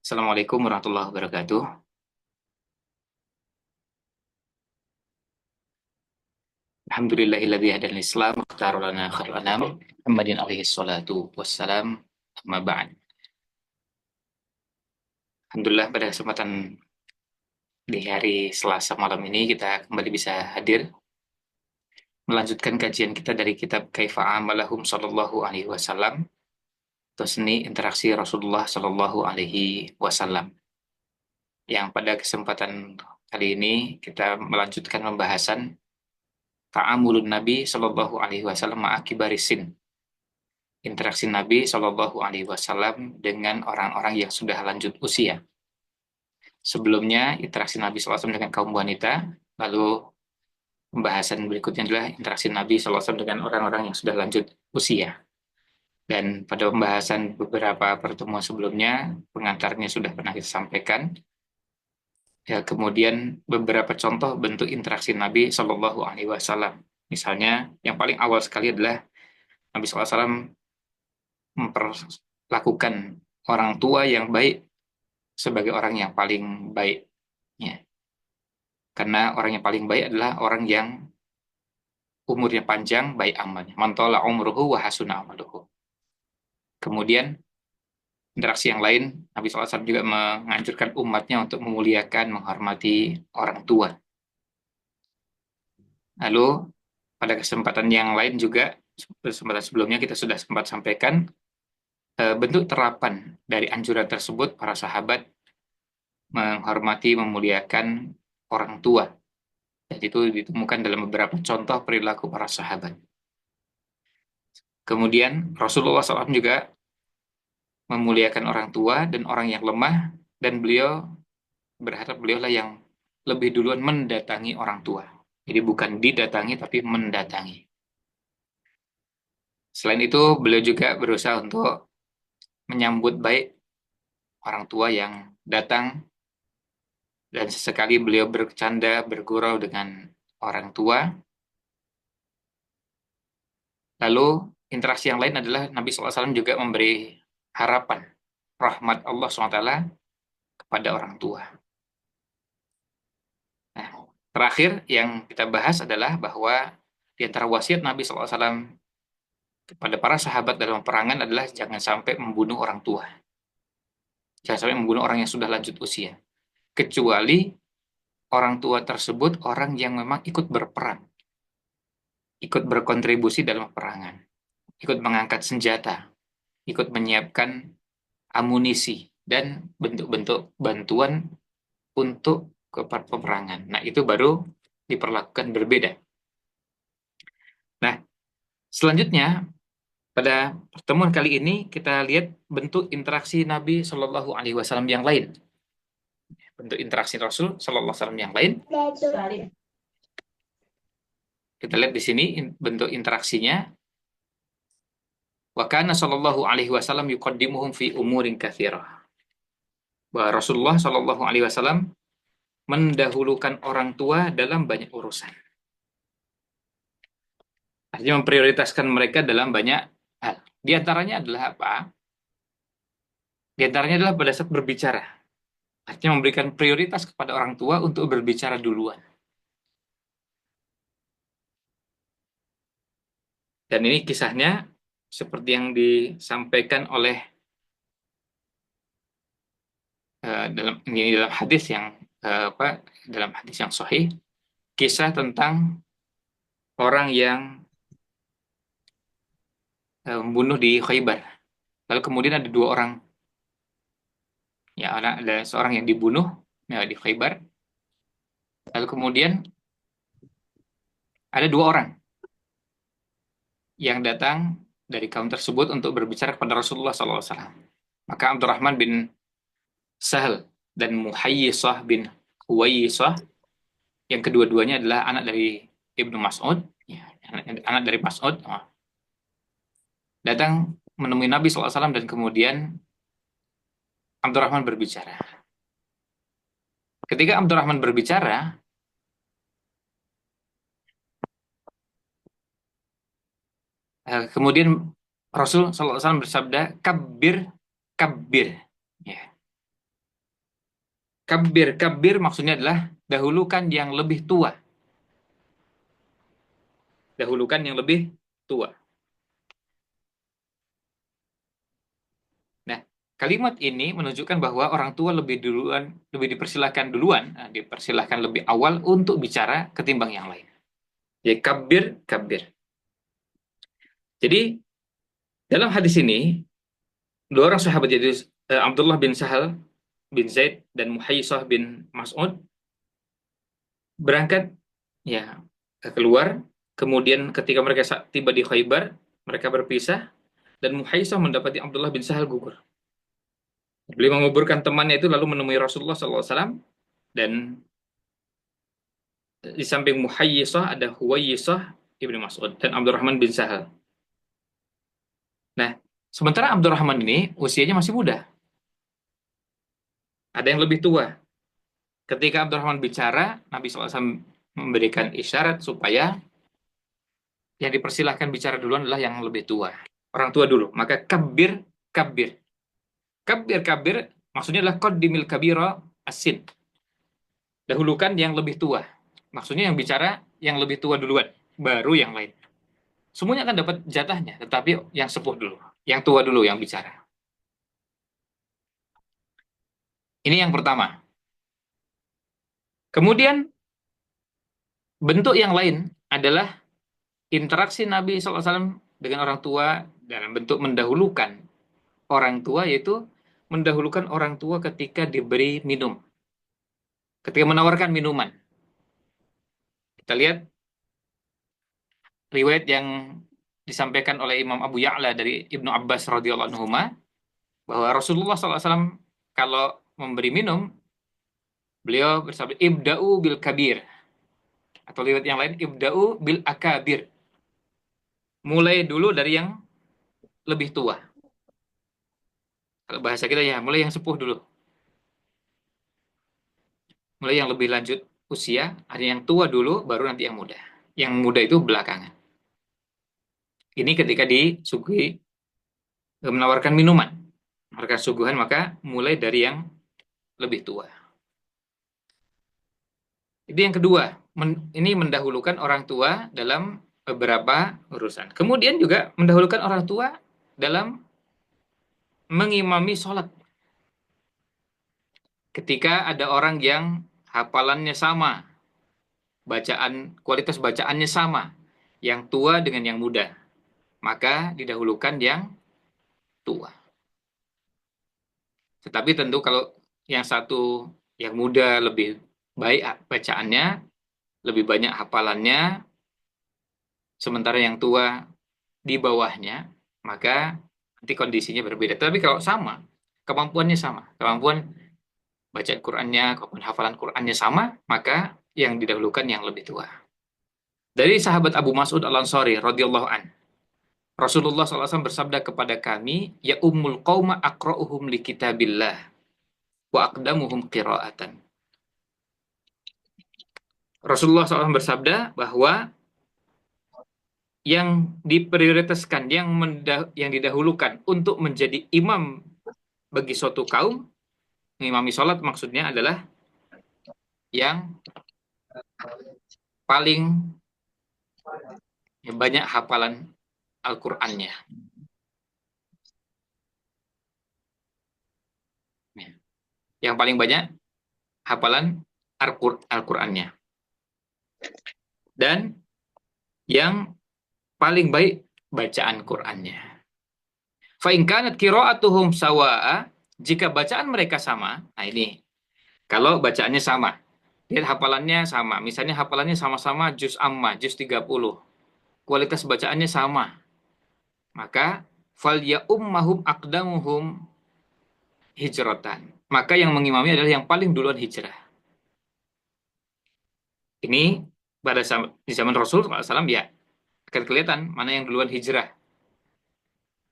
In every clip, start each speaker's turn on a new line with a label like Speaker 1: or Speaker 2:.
Speaker 1: Assalamualaikum warahmatullahi wabarakatuh. Alhamdulillahilladzi hadana Islam wa ikhtara lana khairul anam Muhammadin alaihi salatu wassalam. Amma ba'd. Alhamdulillah pada kesempatan di hari Selasa malam ini kita kembali bisa hadir melanjutkan kajian kita dari kitab Kaifa Amalahum sallallahu alaihi wasallam atau seni interaksi Rasulullah sallallahu alaihi wasallam. Yang pada kesempatan kali ini kita melanjutkan pembahasan ta'amulun Nabi sallallahu alaihi wasallam ma'akibarisin, interaksi Nabi Shallallahu Alaihi Wasallam dengan orang-orang yang sudah lanjut usia. Sebelumnya interaksi Nabi SAW dengan kaum wanita, lalu pembahasan berikutnya adalah interaksi Nabi SAW dengan orang-orang yang sudah lanjut usia. Dan pada pembahasan beberapa pertemuan sebelumnya, pengantarnya sudah pernah kita sampaikan. Ya, kemudian beberapa contoh bentuk interaksi Nabi Shallallahu Alaihi Wasallam. Misalnya, yang paling awal sekali adalah Nabi SAW memperlakukan orang tua yang baik sebagai orang yang paling baik. Ya. Karena orang yang paling baik adalah orang yang umurnya panjang, baik amalnya. Mantola umruhu wa hasuna amaluhu. Kemudian, interaksi yang lain, Nabi SAW juga menganjurkan umatnya untuk memuliakan, menghormati orang tua. Lalu, pada kesempatan yang lain juga, kesempatan sebelumnya kita sudah sempat sampaikan, bentuk terapan dari anjuran tersebut, para sahabat menghormati, memuliakan orang tua. Dan itu ditemukan dalam beberapa contoh perilaku para sahabat. Kemudian Rasulullah SAW juga memuliakan orang tua dan orang yang lemah, dan beliau berharap beliaulah yang lebih duluan mendatangi orang tua. Jadi bukan didatangi, tapi mendatangi. Selain itu, beliau juga berusaha untuk menyambut baik orang tua yang datang, dan sesekali beliau bercanda, bergurau dengan orang tua. Lalu, interaksi yang lain adalah Nabi SAW juga memberi harapan rahmat Allah SWT kepada orang tua. Nah, terakhir yang kita bahas adalah bahwa di antara wasiat Nabi SAW kepada para sahabat dalam perangan adalah jangan sampai membunuh orang tua. Jangan sampai membunuh orang yang sudah lanjut usia. Kecuali orang tua tersebut orang yang memang ikut berperang, ikut berkontribusi dalam peperangan, ikut mengangkat senjata, ikut menyiapkan amunisi, dan bentuk-bentuk bantuan untuk peperangan. Nah, itu baru diperlakukan berbeda. Nah, selanjutnya, pada pertemuan kali ini kita lihat bentuk interaksi Nabi Shallallahu Alaihi Wasallam yang lain. Bentuk interaksi Rasul Shallallahu Alaihi Wasallam yang lain. Kita lihat di sini bentuk interaksinya. Wa kana Shallallahu Alaihi Wasallam yuqaddimuhum fi umurin katsirah. Bahwa Rasulullah Shallallahu Alaihi Wasallam mendahulukan orang tua dalam banyak urusan. Artinya memprioritaskan mereka dalam banyak hal. Di antaranya adalah apa? Di antaranya adalah pada saat berbicara. Artinya memberikan prioritas kepada orang tua untuk berbicara duluan. Dan ini kisahnya seperti yang disampaikan oleh dalam hadis yang dalam hadis yang sahih, kisah tentang orang yang membunuh di Khaybar. Lalu kemudian ada dua orang, ya ada seorang yang dibunuh ya, di Khaybar. Lalu kemudian ada dua orang yang datang dari kaum tersebut untuk berbicara kepada Rasulullah SAW. Maka Abdurrahman bin Sahal dan Muhayyisah bin Huwayyisah, yang kedua-duanya adalah anak dari Ibnu Mas'ud, ya, anak dari Mas'ud, datang menemui Nabi SAW, dan kemudian Abdurrahman berbicara. Ketika Abdurrahman berbicara, kemudian Rasul SAW bersabda, kabir, kabir. Ya. Kabir, kabir maksudnya adalah dahulukan yang lebih tua. Dahulukan yang lebih tua. Nah, kalimat ini menunjukkan bahwa orang tua lebih duluan, lebih dipersilahkan duluan, dipersilahkan lebih awal untuk bicara ketimbang yang lain. Ya, kabir, kabir. Jadi, dalam hadis ini, dua orang sahabat yaitu Abdullah bin Sahal bin Zaid dan Muhayyisah bin Mas'ud berangkat ya keluar. Kemudian ketika mereka tiba di Khaybar, mereka berpisah dan Muhayyisah mendapati Abdullah bin Sahal gugur. Beliau menguburkan temannya itu lalu menemui Rasulullah SAW dan di samping Muhayyisah ada Huwayyisah ibnu Mas'ud dan Abdurrahman bin Sahal. Nah, sementara Abdurrahman ini usianya masih muda. Ada yang lebih tua. Ketika Abdurrahman bicara, Nabi SAW memberikan isyarat supaya yang dipersilahkan bicara duluan adalah yang lebih tua. Orang tua dulu. Maka kabir, kabir. Kabir, kabir maksudnya adalah qaddimil kabira asin. Dahulukan yang lebih tua. Maksudnya yang bicara yang lebih tua duluan, baru yang lain. Semuanya akan dapat jatahnya, tetapi yang sepuh dulu, yang tua dulu yang bicara. Ini yang pertama. Kemudian bentuk yang lain adalah interaksi Nabi SAW dengan orang tua dalam bentuk mendahulukan orang tua, yaitu mendahulukan orang tua ketika diberi minum, ketika menawarkan minuman. Kita lihat riwayat yang disampaikan oleh Imam Abu Ya'la dari Ibnu Abbas radhiyallahu anhu bahwa Rasulullah SAW kalau memberi minum, beliau bersabda ibda'u bil kabir, atau riwayat yang lain ibda'u bil akabir, mulai dulu dari yang lebih tua. Kalau bahasa kita ya mulai yang sepuh dulu, mulai yang lebih lanjut usia, ada yang tua dulu baru nanti yang muda. Yang muda itu belakangan. Ini ketika disuguhi menawarkan minuman, menawarkan suguhan, maka mulai dari yang lebih tua. Itu yang kedua, ini mendahulukan orang tua dalam beberapa urusan. Kemudian juga mendahulukan orang tua dalam mengimami sholat. Ketika ada orang yang hafalannya sama, kualitas bacaannya sama, yang tua dengan yang muda, maka didahulukan yang tua. Tetapi tentu kalau yang satu, yang muda lebih baik bacaannya, lebih banyak hafalannya, sementara yang tua di bawahnya, maka nanti kondisinya berbeda. Tapi kalau sama, kemampuannya sama, kemampuan baca Qur'annya, kemampuan hafalan Qur'annya sama, maka yang didahulukan yang lebih tua. Dari sahabat Abu Mas'ud Al-Ansari radhiyallahu an, Rasulullah SAW bersabda kepada kami, ya ummul qauma aqra'uhum li kitabillah wa aqdamuhum qira'atan. Rasulullah SAW bersabda bahwa yang diprioritaskan, yang didahulukan untuk menjadi imam bagi suatu kaum, mengimami sholat maksudnya adalah yang paling banyak hafalan Al-Qur'annya. Yang paling banyak hafalan Al-Qur'annya. Dan yang paling baik bacaan Qur'annya. Fa in kanat qira'atuhum sawa'a, jika bacaan mereka sama, nah ini, kalau bacaannya sama, lihat hafalannya sama, misalnya hafalannya sama-sama juz amma, juz 30, kualitas bacaannya sama, maka fal ya'ummahum aqdamuhum hijratan. Maka yang mengimami adalah yang paling duluan hijrah. Ini di zaman Rasul SAW ya akan kelihatan mana yang duluan hijrah.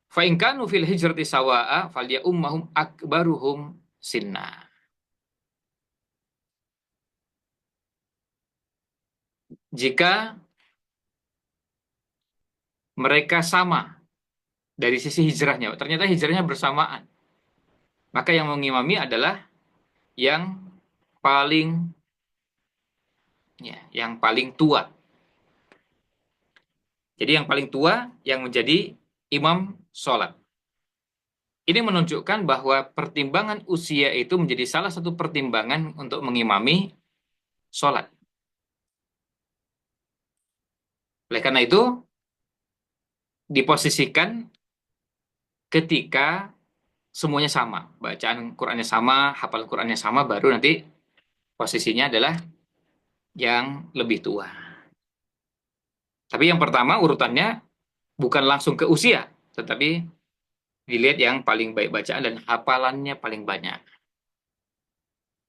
Speaker 1: Fa in kanu fil hijrati sawa'a falyummahum akbaruhum sinna. Jika mereka sama dari sisi hijrahnya, ternyata hijrahnya bersamaan, maka yang mengimami adalah yang paling tua. Jadi yang paling tua yang menjadi imam sholat. Ini menunjukkan bahwa pertimbangan usia itu menjadi salah satu pertimbangan untuk mengimami sholat. Oleh karena itu, diposisikan ketika semuanya sama. Bacaan Qur'annya sama, hafal Qur'annya sama, baru nanti posisinya adalah yang lebih tua. Tapi yang pertama urutannya bukan langsung ke usia, tetapi dilihat yang paling baik bacaan dan hafalannya paling banyak.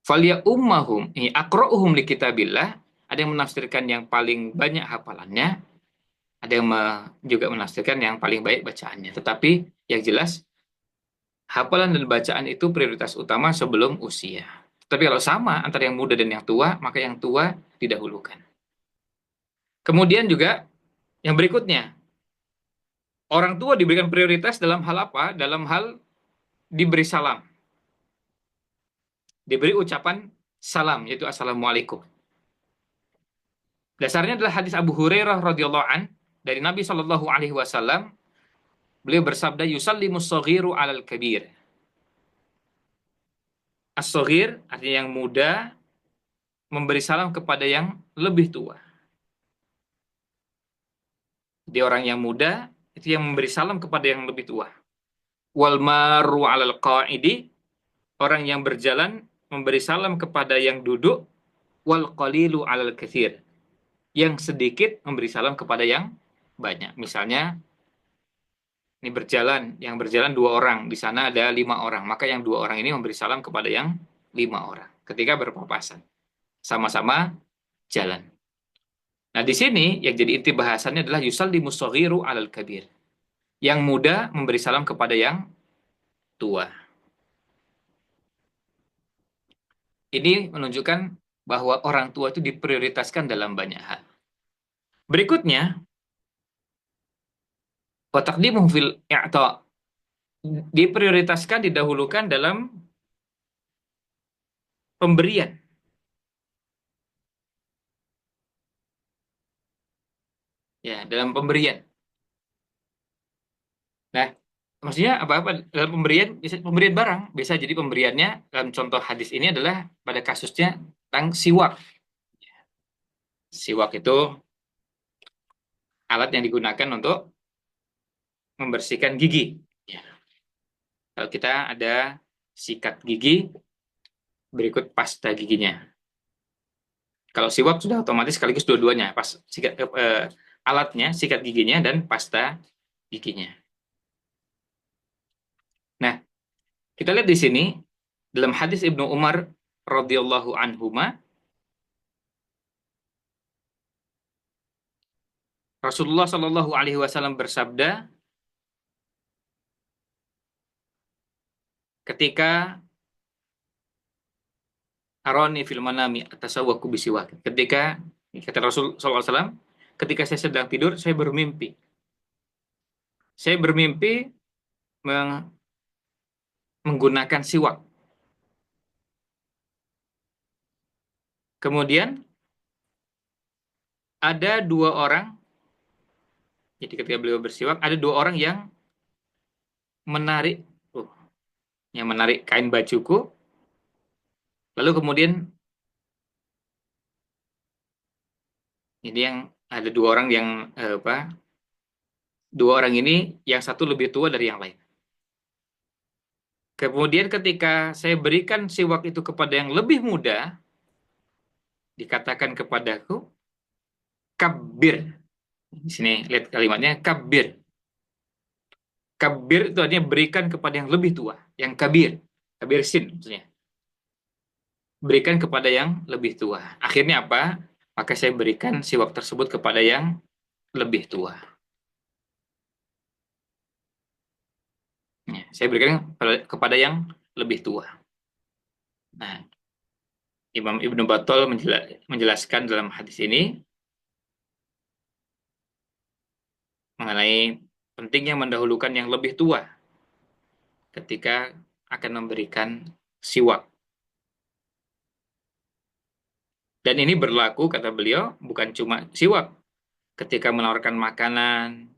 Speaker 1: Falya ummahum, ini akro'uhum li kitabillah, ada yang menafsirkan yang paling banyak hafalannya, ada yang juga menafsirkan yang paling baik bacaannya. Tetapi yang jelas, hafalan dan bacaan itu prioritas utama sebelum usia. Tapi kalau sama antara yang muda dan yang tua, maka yang tua didahulukan. Kemudian juga yang berikutnya, orang tua diberikan prioritas dalam hal apa? Dalam hal diberi salam. Diberi ucapan salam, yaitu assalamualaikum. Dasarnya adalah hadis Abu Hurairah radhiyallahu an dari Nabi Shallallahu alaihi wasallam. Beliau bersabda, yusallimus shaghiru 'alal kabir. As-shaghir artinya yang muda memberi salam kepada yang lebih tua. Jadi orang yang muda itu yang memberi salam kepada yang lebih tua. Wal maru 'alal qa'idi, orang yang berjalan memberi salam kepada yang duduk. Wal qalilu 'alal katsir, yang sedikit memberi salam kepada yang banyak. Misalnya ini yang berjalan 2 orang, di sana ada 5 orang, maka yang 2 orang ini memberi salam kepada yang 5 orang ketika berpapasan, sama-sama jalan. Nah, di sini yang jadi inti bahasannya adalah yusallimus shaghiru 'alal kabir. Yang muda memberi salam kepada yang tua. Ini menunjukkan bahwa orang tua itu diprioritaskan dalam banyak hal. Berikutnya, wa taqdimuhu fil i'ta, diprioritaskan, didahulukan dalam pemberian. Ya, dalam pemberian. Nah, maksudnya apa-apa dalam pemberian, bisa pemberian barang, bisa jadi pemberiannya dalam contoh hadis ini adalah pada kasusnya tentang siwak. Siwak itu alat yang digunakan untuk membersihkan gigi. Ya. Kalau kita ada sikat gigi, berikut pasta giginya. Kalau siwak sudah otomatis sekaligus dua-duanya, pas alatnya, sikat giginya dan pasta giginya. Nah, kita lihat di sini dalam hadis Ibnu Umar radhiyallahu anhuma, Rasulullah Shallallahu alaihi wasallam bersabda ketika aroni fil manami atasawwaku bisiwak. Ketika kata Rasul sallallahu alaihi wasallam, ketika saya sedang tidur, saya bermimpi. Saya bermimpi menggunakan siwak. Kemudian ada 2 orang, jadi ketika beliau bersiwak, ada 2 orang menarik, yang menarik kain bajuku, lalu kemudian ini yang ada 2 orang yang 2 orang ini yang satu lebih tua dari yang lain. Kemudian ketika saya berikan siwak itu kepada yang lebih muda, dikatakan kepadaku, kabir. Di sini lihat kalimatnya, kabir. Kabir itu artinya berikan kepada yang lebih tua, yang kabir. Kabir sin maksudnya. Berikan kepada yang lebih tua. Akhirnya apa? Maka saya berikan siwak tersebut kepada yang lebih tua. Ya, saya berikan kepada yang lebih tua. Nah, Imam Ibnu Battal menjelaskan dalam hadis ini mengenai pentingnya mendahulukan yang lebih tua ketika akan memberikan siwak. Dan ini berlaku, kata beliau, bukan cuma siwak. Ketika menawarkan makanan,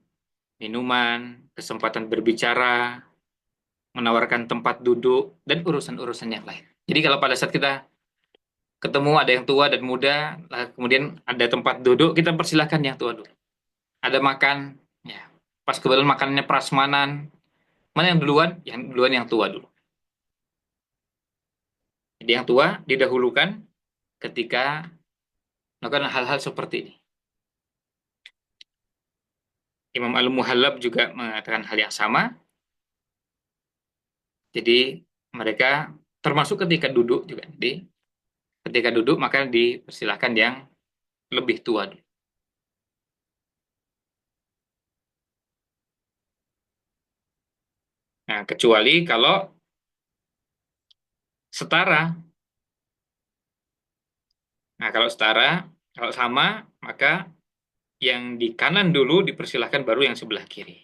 Speaker 1: minuman, kesempatan berbicara, menawarkan tempat duduk, dan urusan-urusan yang lain. Jadi kalau pada saat kita ketemu ada yang tua dan muda, kemudian ada tempat duduk, kita persilahkan yang tua dulu. Ada makan, ya. Pas kebetulan makanannya prasmanan, mana yang duluan? Yang duluan yang tua dulu. Jadi yang tua didahulukan ketika melakukan hal-hal seperti ini. Imam Al-Muhallab juga mengatakan hal yang sama. Jadi mereka termasuk ketika duduk juga. Jadi ketika duduk maka dipersilahkan yang lebih tua dulu. Nah, kecuali kalau setara. Nah, kalau setara, kalau sama, maka yang di kanan dulu dipersilahkan baru yang sebelah kiri.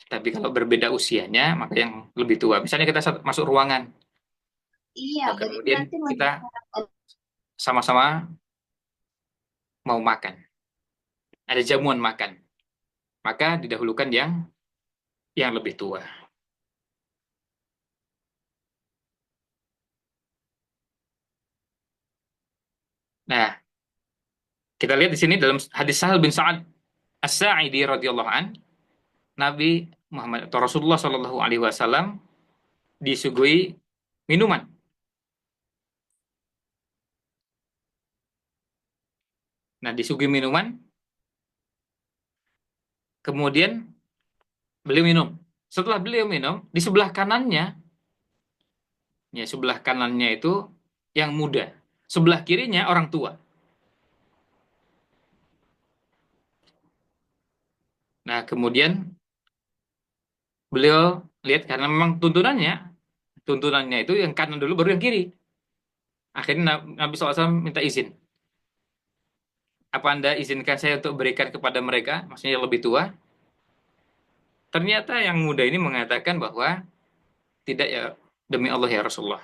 Speaker 1: Tapi kalau berbeda usianya, maka yang lebih tua. Misalnya kita masuk ruangan,
Speaker 2: Iya, berarti
Speaker 1: kemudian
Speaker 2: nanti mau
Speaker 1: kita sama-sama mau makan. Ada jamuan makan. Maka didahulukan yang lebih tua. Nah, kita lihat di sini dalam hadis Sahal bin Sa'ad As-Sa'idi radhiyallahu an, Nabi Muhammad atau Rasulullah Shallallahu alaihi wasallam disuguhi minuman. Nah, disuguhi minuman, kemudian beliau minum. Setelah beliau minum, di sebelah kanannya, ya sebelah kanannya itu yang muda, sebelah kirinya orang tua. Nah, kemudian beliau lihat karena memang tuntunannya itu yang kanan dulu baru yang kiri. Akhirnya Nabi SAW minta izin. Apa Anda izinkan saya untuk berikan kepada mereka, maksudnya yang lebih tua? Ternyata yang muda ini mengatakan bahwa tidak, ya, demi Allah ya Rasulullah.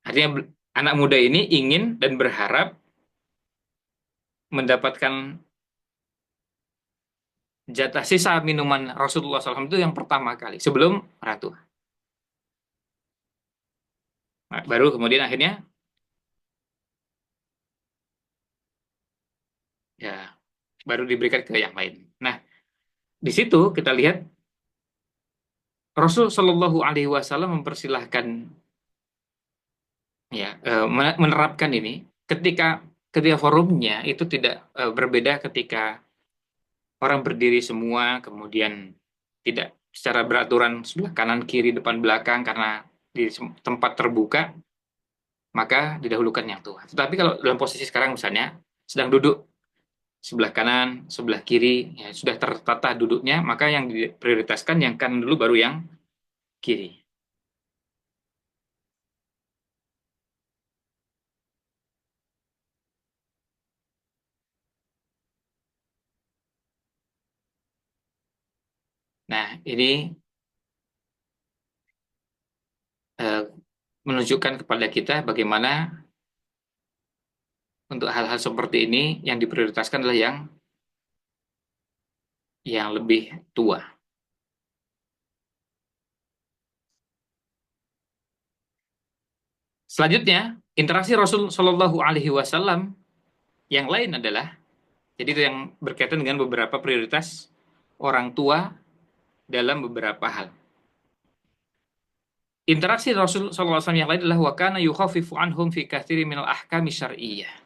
Speaker 1: Artinya anak muda ini ingin dan berharap mendapatkan jatah sisa minuman Rasulullah SAW itu yang pertama kali sebelum orang tua. Nah, baru kemudian akhirnya ya baru diberikan ke yang lain. Nah, di situ kita lihat Rasul Shallallahu Alaihi Wasallam mempersilahkan, ya, menerapkan ini ketika ketika forumnya itu tidak berbeda ketika orang berdiri semua kemudian tidak secara beraturan sebelah kanan kiri depan belakang karena di tempat terbuka, maka didahulukan yang tua. Tetapi kalau dalam posisi sekarang misalnya sedang duduk sebelah kanan, sebelah kiri, ya sudah tertata duduknya, maka yang diprioritaskan yang kanan dulu baru yang kiri. Nah, ini eh, menunjukkan kepada kita bagaimana untuk hal-hal seperti ini yang diprioritaskan adalah yang lebih tua. Selanjutnya, interaksi Rasul Shallallahu Alaihi Wasallam yang lain adalah, jadi itu yang berkaitan dengan beberapa prioritas orang tua dalam beberapa hal. Interaksi Rasul Shallallahu Alaihi Wasallam yang lain adalah wakana yukhafifu anhum fi katsiri minal ahkami syar'iyyah.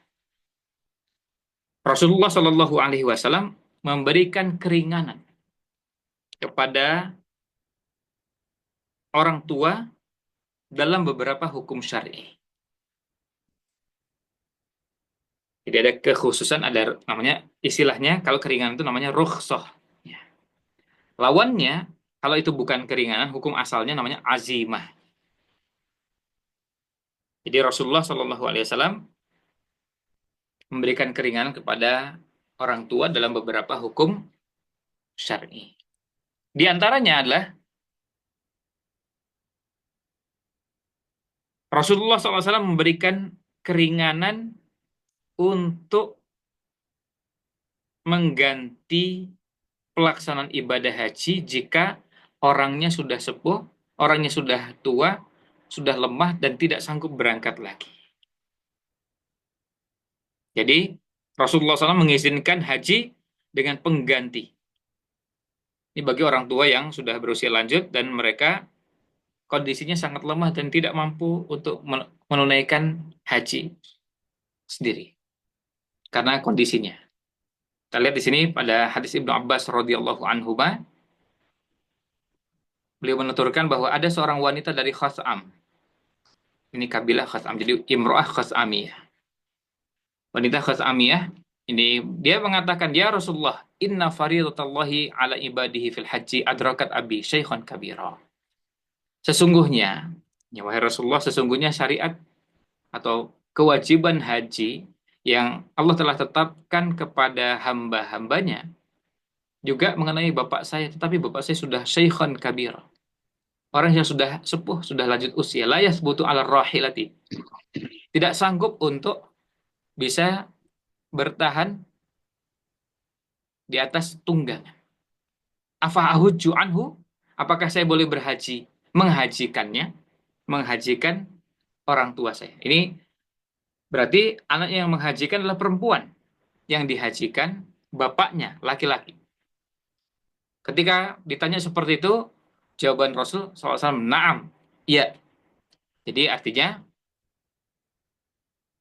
Speaker 1: Rasulullah Shallallahu Alaihi Wasallam memberikan keringanan kepada orang tua dalam beberapa hukum syar'i. Jadi ada kekhususan, ada namanya, istilahnya kalau keringanan itu namanya rukhsah. Ya. Lawannya, kalau itu bukan keringanan, hukum asalnya namanya azimah. Jadi Rasulullah Shallallahu Alaihi Wasallam memberikan keringanan kepada orang tua dalam beberapa hukum syar'i. Di antaranya adalah Rasulullah SAW memberikan keringanan untuk mengganti pelaksanaan ibadah haji jika orangnya sudah sepuh, orangnya sudah tua, sudah lemah dan tidak sanggup berangkat lagi. Jadi Rasulullah SAW mengizinkan haji dengan pengganti. Ini bagi orang tua yang sudah berusia lanjut dan mereka kondisinya sangat lemah dan tidak mampu untuk menunaikan haji sendiri karena kondisinya. Kita lihat di sini pada hadis Ibnu Abbas radhiyallahu anhu, beliau menuturkan bahwa ada seorang wanita dari Khas'am. Ini kabilah Khas'am, jadi imro'ah Khas'amiyah. Wanita Khas'amiyah ini dia mengatakan, "Ya Rasulullah, inna faridatallahi ala ibadihi fil haji adrakat abi syaikhan kabira." Sesungguhnya, ya wahai Rasulullah, sesungguhnya syariat atau kewajiban haji yang Allah telah tetapkan kepada hamba-hambanya juga mengenai bapak saya, tetapi bapak saya sudah syaikhan kabira. Orang yang sudah sepuh, sudah lanjut usia, layas butuh ala rahilati. Tidak sanggup untuk bisa bertahan di atas tunggangan. Afa ahujju anhu? Apakah saya boleh berhaji, menghajikannya, menghajikan orang tua saya? Ini berarti anak yang menghajikan adalah perempuan, yang dihajikan bapaknya laki-laki. Ketika ditanya seperti itu, jawaban Rasul SAW, "Na'am." Iya. Jadi artinya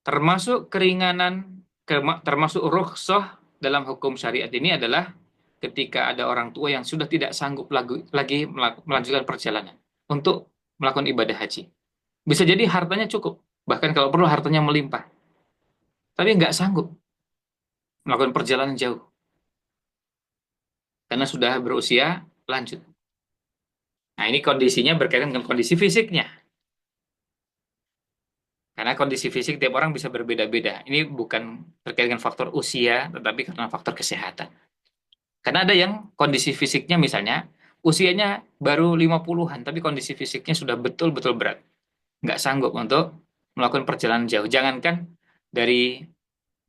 Speaker 1: termasuk keringanan, termasuk rukhsah dalam hukum syariat ini adalah ketika ada orang tua yang sudah tidak sanggup lagi melanjutkan perjalanan untuk melakukan ibadah haji. Bisa jadi hartanya cukup, bahkan kalau perlu hartanya melimpah, tapi nggak sanggup melakukan perjalanan jauh karena sudah berusia lanjut. Nah, ini kondisinya berkaitan dengan kondisi fisiknya. Karena kondisi fisik tiap orang bisa berbeda-beda. Ini bukan terkait dengan faktor usia, tetapi karena faktor kesehatan. Karena ada yang kondisi fisiknya misalnya, usianya baru 50-an, tapi kondisi fisiknya sudah betul-betul berat. Nggak sanggup untuk melakukan perjalanan jauh. Jangankan dari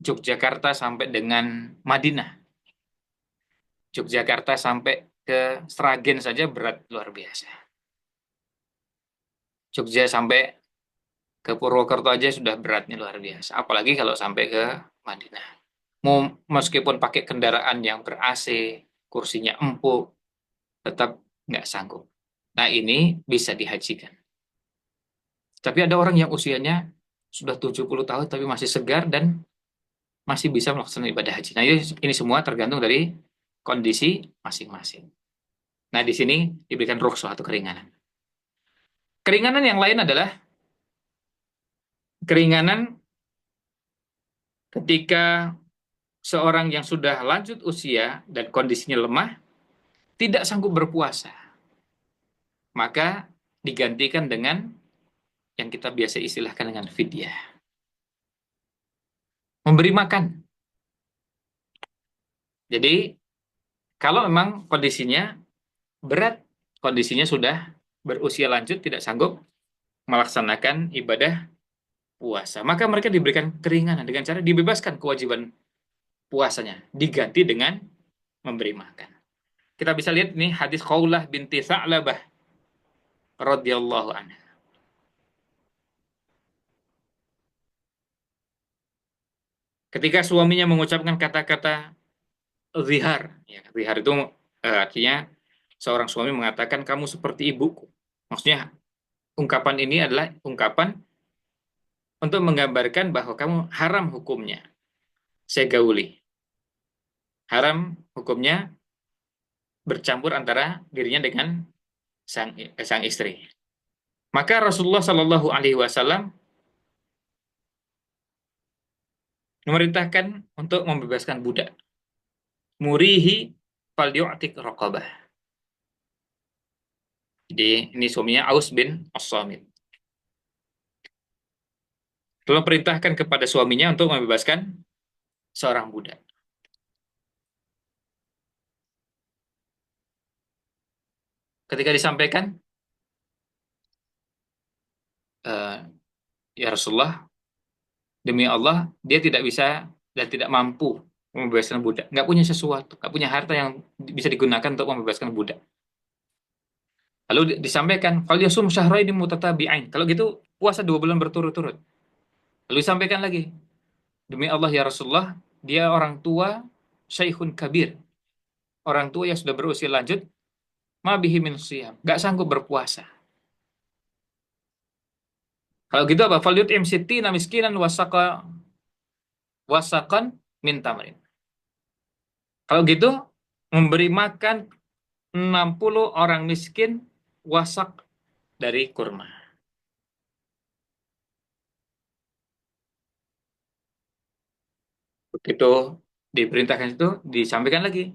Speaker 1: Yogyakarta sampai dengan Madinah. Yogyakarta sampai ke Sragen saja berat luar biasa. Jogja sampai ke Purwokerto aja sudah beratnya luar biasa. Apalagi kalau sampai ke Madinah. Meskipun pakai kendaraan yang ber-AC, kursinya empuk, tetap nggak sanggup. Nah, ini bisa dihajikan. Tapi ada orang yang usianya sudah 70 tahun tapi masih segar dan masih bisa melaksanakan ibadah haji. Nah, ini semua tergantung dari kondisi masing-masing. Nah, di sini diberikan rukhsah atau keringanan. Keringanan yang lain adalah keringanan ketika seorang yang sudah lanjut usia dan kondisinya lemah tidak sanggup berpuasa. Maka digantikan dengan yang kita biasa istilahkan dengan fidyah. Memberi makan. Jadi, kalau memang kondisinya berat, kondisinya sudah berusia lanjut, tidak sanggup melaksanakan ibadah puasa, maka mereka diberikan keringanan dengan cara dibebaskan kewajiban puasanya, diganti dengan memberi makan. Kita bisa lihat ini hadis Khawlah binti Sa'labah radhiyallahu anha. Ketika suaminya mengucapkan kata-kata zihar, ya, zihar itu artinya seorang suami mengatakan kamu seperti ibuku. Maksudnya ungkapan ini adalah ungkapan untuk menggambarkan bahwa kamu haram hukumnya saya gauli. Haram hukumnya bercampur antara dirinya dengan sang istri. Maka Rasulullah Shallallahu Alaihi Wasallam memerintahkan untuk membebaskan budak. Murihi falyu'tik raqabah. Jadi ini suaminya Aus bin As-Samit. Lalu perintahkan kepada suaminya untuk membebaskan seorang budak. Ketika disampaikan, ya Rasulullah, demi Allah, dia tidak bisa dan tidak mampu membebaskan budak. Nggak punya sesuatu, nggak punya harta yang bisa digunakan untuk membebaskan budak. Lalu disampaikan, "Fal yasum syahraini mutatabi'ain." Kalau gitu, puasa 2 bulan berturut-turut. Lalu disampaikan lagi, demi Allah ya Rasulullah, dia orang tua, syaikhun kabir. Orang tua yang sudah berusia lanjut, ma bihi min siyam. Nggak sanggup berpuasa. Kalau gitu apa? Fal yut'im sittina miskinan wasakan min tamrin. Kalau gitu, memberi makan 60 orang miskin wasak dari kurma. Begitu diperintahkan itu, disampaikan lagi.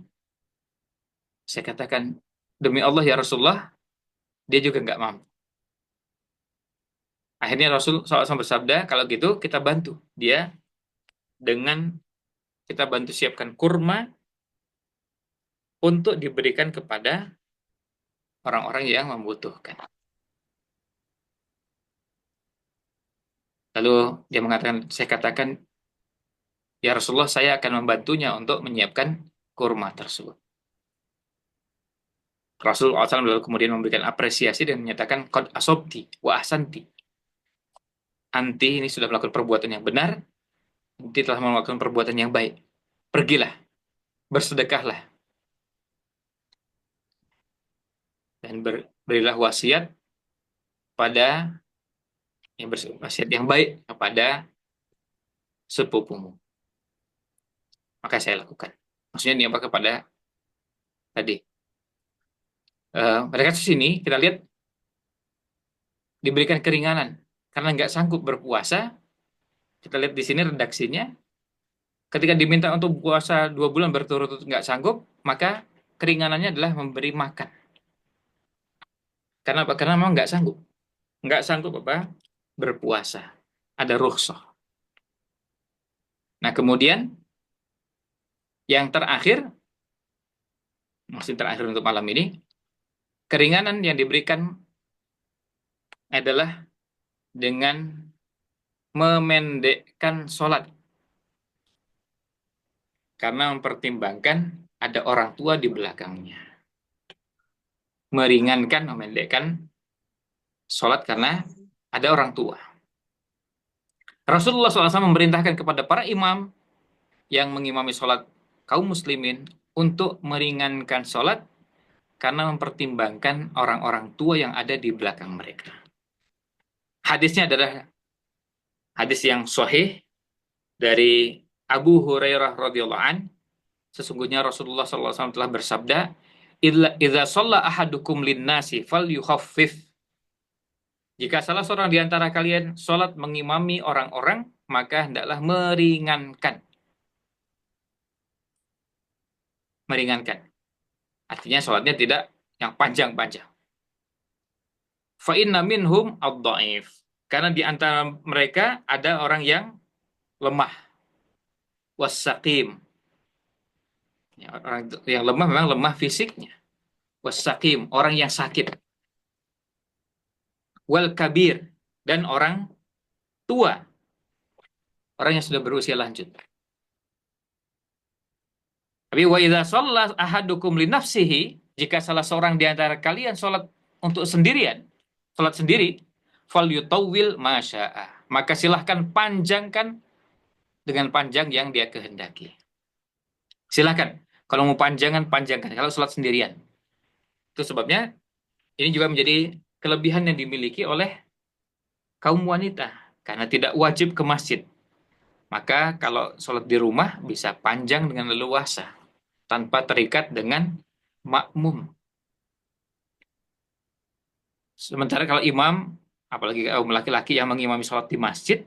Speaker 1: Saya katakan, demi Allah ya Rasulullah, dia juga nggak mampu. Akhirnya Rasul SAW bersabda, kalau gitu kita bantu dia dengan kita bantu siapkan kurma untuk diberikan kepada orang-orang yang membutuhkan. Lalu dia mengatakan, saya katakan, ya Rasulullah, saya akan membantunya untuk menyiapkan kurma tersebut. Rasulullah SAW lalu kemudian memberikan apresiasi dan menyatakan, qad asobti wa ahsanti. Anti ini sudah melakukan perbuatan yang benar, anti telah melakukan perbuatan yang baik. Pergilah, bersedekahlah, dan berilah wasiat pada yang wasiat yang baik kepada sepupumu. Maka saya lakukan. Maksudnya ini apa kepada tadi. Pada kasus ini kita lihat diberikan keringanan karena nggak sanggup berpuasa. Kita lihat di sini redaksinya. Ketika diminta untuk puasa 2 bulan berturut-turut nggak sanggup, maka keringanannya adalah memberi makan. Karena apa? Karena memang nggak sanggup apa? Berpuasa. Ada rukhsah. Nah kemudian yang terakhir, masih terakhir untuk malam ini, keringanan yang diberikan adalah dengan memendekkan sholat. Karena mempertimbangkan ada orang tua di belakangnya. Meringankan, memendekkan sholat karena ada orang tua. Rasulullah SAW memerintahkan kepada para imam yang mengimami sholat kaum muslimin untuk meringankan sholat karena mempertimbangkan orang-orang tua yang ada di belakang mereka. Hadisnya adalah hadis yang sahih dari Abu Hurairah radhiyallahu an. Sesungguhnya Rasulullah SAW telah bersabda, "Idza shalla ahadukum lin-nasi falyukhaffif." Jika salah seorang di antara kalian sholat mengimami orang-orang, maka hendaklah meringankan. Meringankan. Artinya sholatnya tidak yang panjang-panjang. Fa inna minhum ad-dha'if. Karena di antara mereka ada orang yang lemah. Was-saqim. Ya, orang yang lemah memang lemah fisiknya. Was-saqim, orang yang sakit. Wal kabir, dan orang tua. Orang yang sudah berusia lanjut. Tapi wa idza shalla ahadukum li nafsihi, jika salah seorang di antara kalian sholat untuk sendirian, sholat sendiri, fal yutawwil masya'a. Maka silahkan panjangkan dengan panjang yang dia kehendaki. Silahkan. Kalau mau panjangan, panjangkan. Kalau sholat sendirian. Itu sebabnya ini juga menjadi kelebihan yang dimiliki oleh kaum wanita. Karena tidak wajib ke masjid. Maka kalau sholat di rumah bisa panjang dengan leluasa. Tanpa terikat dengan makmum. Sementara kalau imam, apalagi kaum laki-laki yang mengimami sholat di masjid,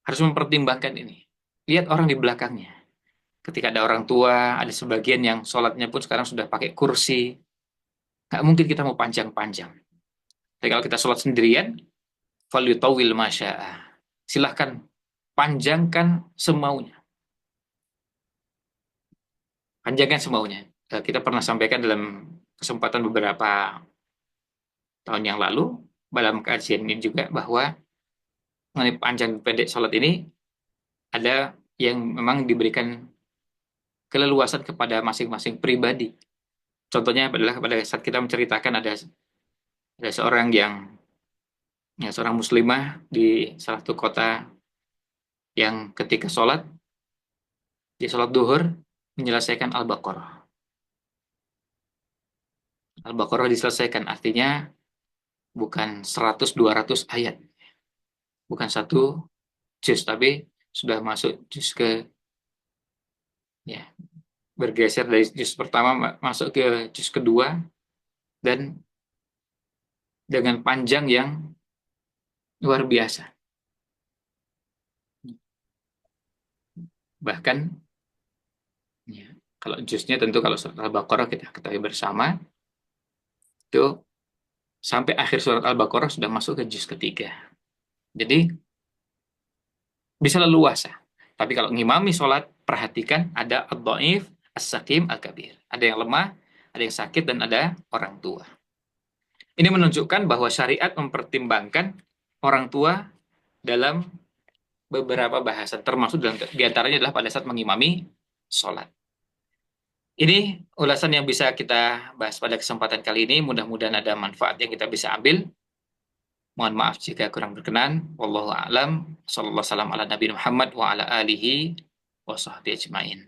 Speaker 1: harus mempertimbangkan ini. Lihat orang di belakangnya. Ketika ada orang tua, ada sebagian yang sholatnya pun sekarang sudah pakai kursi. Nggak mungkin kita mau panjang-panjang. Tapi kalau kita sholat sendirian, falyutawil masya'a. Silahkan panjangkan semaunya. Panjangkan semaunya. Kita pernah sampaikan dalam kesempatan beberapa tahun yang lalu, dalam kajian ini juga bahwa mengenai panjang pendek sholat ini ada yang memang diberikan keleluasan kepada masing-masing pribadi. Contohnya adalah pada saat kita menceritakan ada seorang seorang muslimah di salah satu kota yang ketika sholat, di sholat duhur, menyelesaikan Al-Baqarah. Al-Baqarah diselesaikan, artinya bukan 100-200 ayat, bukan satu juz, tapi sudah masuk juz ke, ya, bergeser dari juz pertama masuk ke juz kedua, dan dengan panjang yang luar biasa. Bahkan, ya, kalau juznya tentu kalau surat Al-Baqarah kita ketahui bersama, itu sampai akhir surat Al-Baqarah sudah masuk ke juz ketiga. Jadi bisa leluasa. Tapi kalau ngimami sholat, perhatikan ada ad-dhaif, as-sakim, al-kabir. Ada yang lemah, ada yang sakit, dan ada orang tua. Ini menunjukkan bahwa syariat mempertimbangkan orang tua dalam beberapa bahasan, termasuk diantaranya adalah pada saat mengimami sholat. Ini ulasan yang bisa kita bahas pada kesempatan kali ini. Mudah-mudahan ada manfaat yang kita bisa ambil. Mohon maaf jika kurang berkenan. Wallahu a'lam. Sallallahu alaihi wasallam ala Nabi Muhammad wa ala alihi wa sahbihi ajmain.